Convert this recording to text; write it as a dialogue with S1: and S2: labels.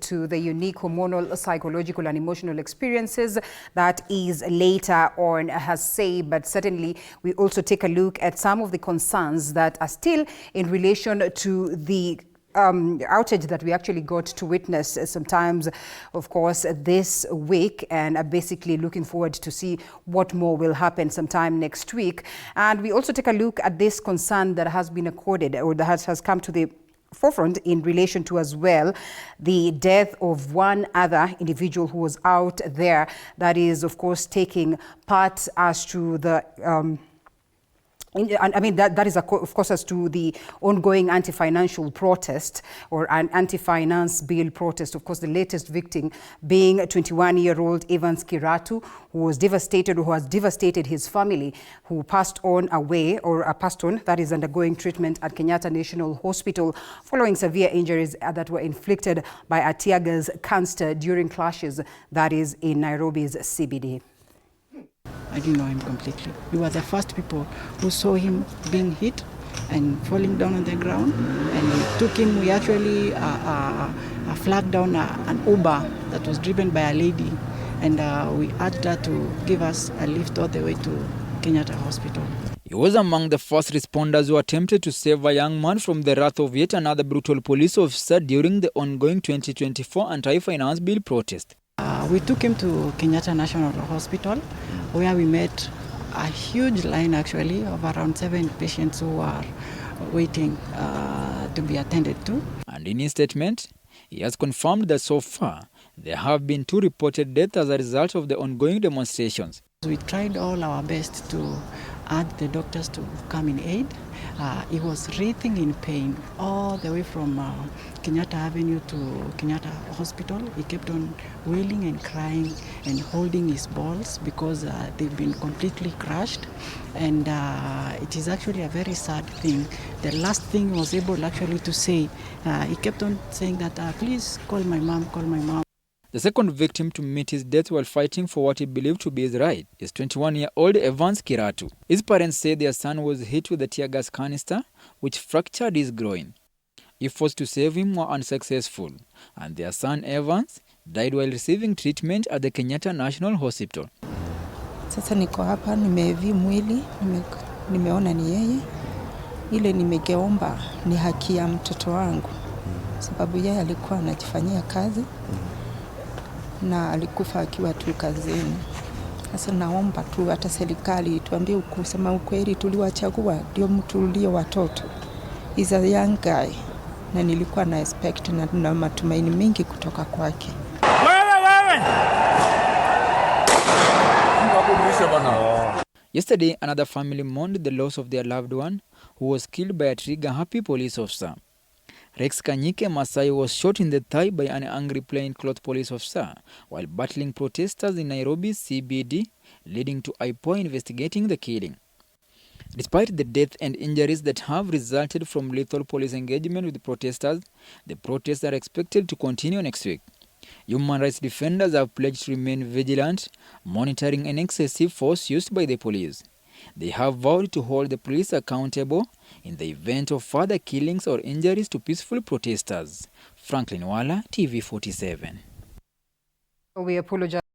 S1: to the unique hormonal, psychological and emotional experiences that is later on has said, but certainly we also take a look at some of the concerns that are still in relation to the outage that we actually got to witness sometimes, of course, this week, and are basically looking forward to see what more will happen sometime next week. And we also take a look at this concern that has been accorded, or that has come to the forefront in relation to as well the death of one other individual who was out there, that is of course taking part as to the that is, of course, as to the ongoing anti-financial protest or an anti-finance bill protest. Of course, the latest victim being 21-year-old Evans Kiratu, who has devastated his family, who passed on, that is undergoing treatment at Kenyatta National Hospital following severe injuries that were inflicted by a teargas canister during clashes, that is in Nairobi's CBD.
S2: I didn't know him completely. We were the first people who saw him being hit and falling down on the ground, and we took him. We actually flagged down an Uber that was driven by a lady, and we urged her to give us a lift all the way to Kenyatta Hospital.
S3: He was among the first responders who attempted to save a young man from the wrath of yet another brutal police officer during the ongoing 2024 anti-finance bill protest.
S2: We took him to Kenyatta National Hospital, where we met a huge line actually of around 7 patients who are waiting to be attended to. And
S3: in his statement, he has confirmed that so far there have been 2 reported deaths as a result of the ongoing demonstrations.
S2: We tried all our best to urge the doctors to come in aid. He was writhing in pain all the way from Kenyatta Avenue to Kenyatta Hospital. He kept on wailing and crying and holding his balls because they've been completely crushed. And it is actually a very sad thing. The last thing he was able actually to say, he kept on saying that, please call my mom, call my mom.
S3: The second victim to meet his death while fighting for what he believed to be his right is 21-year-old Evans Kiratu. His parents say their son was hit with a tear gas canister, which fractured his groin. Efforts to save him were unsuccessful, and their son Evans died while receiving treatment at the Kenyatta National Hospital.
S4: Sasa niko hapa, nimevi mwili, nimeona ni yeye. Ile nimegeomba ni haki ya mtoto wangu, sababu yeye alikuwa anajifanyia kazi na alikufa akiwa tu kazini. Sasa naomba tu hata serikali tuambie kusema ukweli, tuliwachagua ndio mtulie watoto. Is a young guy, na nilikuwa na expect na matumaini mengi kutoka kwake.
S3: Yesterday, another family mourned the loss of their loved one who was killed by a trigger-happy police officer. Rex Kanyike Masai was shot in the thigh by an angry plainclothes police officer while battling protesters in Nairobi's CBD, leading to IPOA investigating the killing. Despite the death and injuries that have resulted from lethal police engagement with the protests are expected to continue next week. Human rights defenders have pledged to remain vigilant, monitoring an excessive force used by the police. They have vowed to hold the police accountable in the event of further killings or injuries to peaceful protesters. Franklin Wala, TV 47.
S1: We apologize.